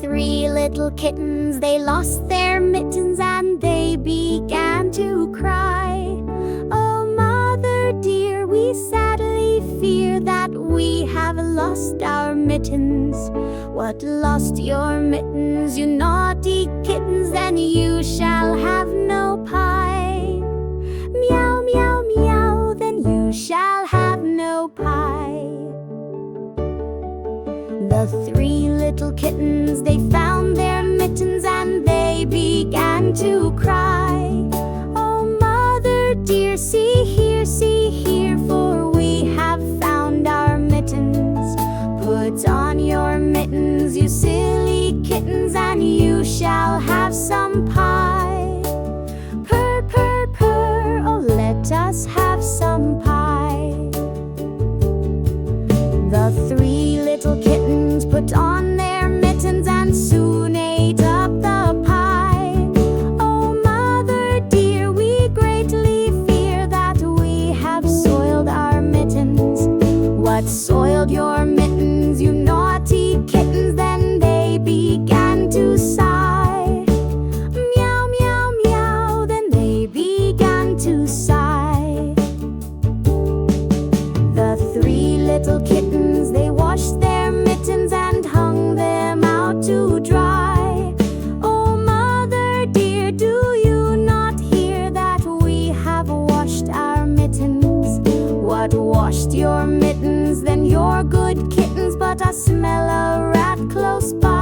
three little kittens, they lost their mittens and they began to cry. Oh, mother dear, we sadly fear that we have lost our mittens. What, lost your mittens, you naughty kittens? Then you shall have no pie. Meow, meow, meow, then you shall have no pie. The three little kittens, they found their mittens and they began to cry. Oh, mother dear, see here, for we have found our mittens. Put on your mittens, you silly kittens, and you shall have some pie. Purr, purr, purr, oh, let us have some pie. The three little kittens put on their mittens and soon ate up the pie. Oh, mother dear, we greatly fear that we have soiled our mittens. What, soiled your mittens, you naughty kittens? Then they began to sigh. Meow, meow, meow, then they began to sigh. The three little kittens, they washed their mittens and hung them out to dry. Oh, mother dear, do you not hear that we have washed our mittens? What, washed your mittens? Then you're good kittens, but I smell a rat close by.